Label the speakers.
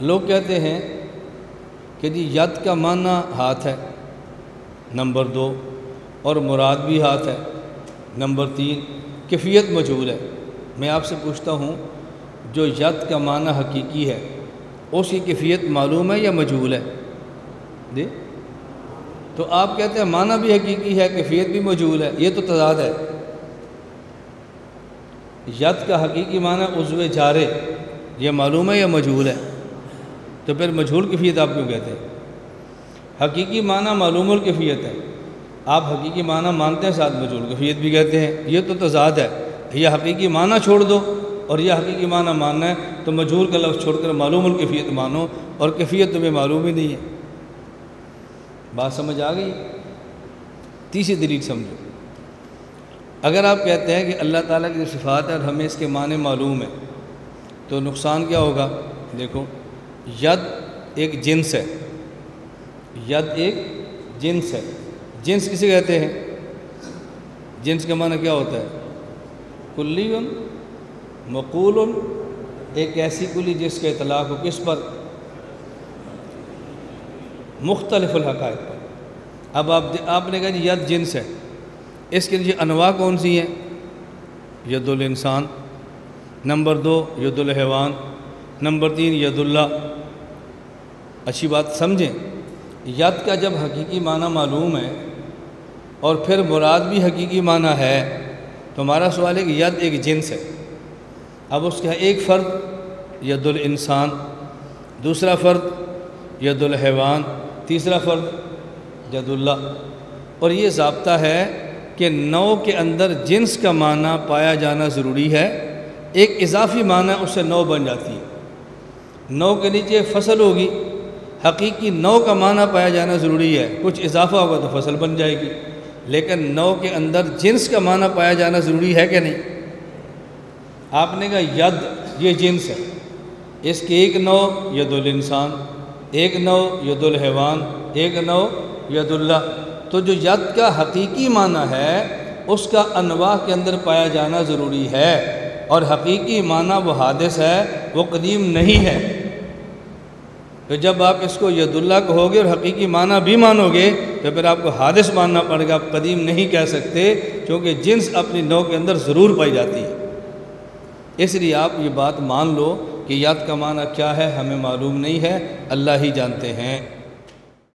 Speaker 1: لوگ کہتے ہیں کہ جی ید کا معنی ہاتھ ہے، نمبر 2، اور مراد بھی ہاتھ ہے، نمبر 3، کیفیت مجہول ہے۔ میں آپ سے پوچھتا ہوں، جو ید کا معنی حقیقی ہے اس کی کیفیت معلوم ہے یا مجہول ہے؟ جی تو آپ کہتے ہیں معنی بھی حقیقی ہے، کیفیت بھی مجہول ہے، یہ تو تضاد ہے۔ ید کا حقیقی معنی عضو جارح، یہ معلوم ہے یا مجہول ہے؟ تو پھر مجہول کیفیت آپ کیوں کہتے ہیں؟ حقیقی معنی معلوم الکیفیت ہے، آپ حقیقی معنی مانتے ہیں ساتھ مجہول کیفیت بھی کہتے ہیں، یہ تو تضاد ہے۔ یہ حقیقی معنی چھوڑ دو اور یہ حقیقی معنی ماننا ہے تو مجہول کا لفظ چھوڑ کر معلوم الکیفیت مانو، اور کیفیت تمہیں معلوم ہی نہیں ہے۔ بات سمجھ آ گئی؟ تیسری دلیل سمجھو، اگر آپ کہتے ہیں کہ اللہ تعالیٰ کی جو صفات ہے اور ہمیں اس کے معنی معلوم ہے تو نقصان کیا ہوگا؟ دیکھو، ید ایک جنس ہے، ید ایک جنس ہے۔ جنس کسے کہتے ہیں؟ جنس کا معنی کیا ہوتا ہے؟ کلی مقول، ایک ایسی کلی جس کا اطلاق ہو کس پر؟ مختلف الحقائق پر۔ اب آپ نے کہا جی ید جنس ہے، اس کے لیے انواع کون سی ہیں؟ ید الانسان، نمبر 2 ید الحیوان، نمبر 3 ید اللہ۔ اچھی بات سمجھیں، ید کا جب حقیقی معنی معلوم ہے اور پھر مراد بھی حقیقی معنی ہے تو ہمارا سوال ہے کہ ید ایک جنس ہے۔ اب اس کا ایک فرد ید الانسان، دوسرا فرد ید الحیوان، تیسرا فرد ید اللہ۔ اور یہ ضابطہ ہے کہ نوع کے اندر جنس کا معنی پایا جانا ضروری ہے، ایک اضافی معنی اس سے نوع بن جاتی ہے۔ نوع کے نیچے فصل ہوگی، حقیقی نوع کا معنی پایا جانا ضروری ہے، کچھ اضافہ ہوگا تو فصل بن جائے گی، لیکن نوع کے اندر جنس کا معنی پایا جانا ضروری ہے کہ نہیں؟ آپ نے کہا ید یہ جنس ہے، اس کی ایک نوع ید الانسان، ایک نوع ید الحیوان، ایک نوع ید اللہ۔ تو جو ید کا حقیقی معنی ہے اس کا انواع کے اندر پایا جانا ضروری ہے، اور حقیقی معنی وہ حادث ہے، وہ قدیم نہیں ہے۔ تو جب آپ اس کو ید اللہ کہو گے اور حقیقی معنی بھی مانو گے تو پھر آپ کو حادث ماننا پڑے گا، آپ قدیم نہیں کہہ سکتے، کیونکہ جنس اپنی نوع کے اندر ضرور پائی جاتی ہے۔ اس لیے آپ یہ بات مان لو کہ ید کا معنی کیا ہے ہمیں معلوم نہیں ہے، اللہ ہی جانتے ہیں۔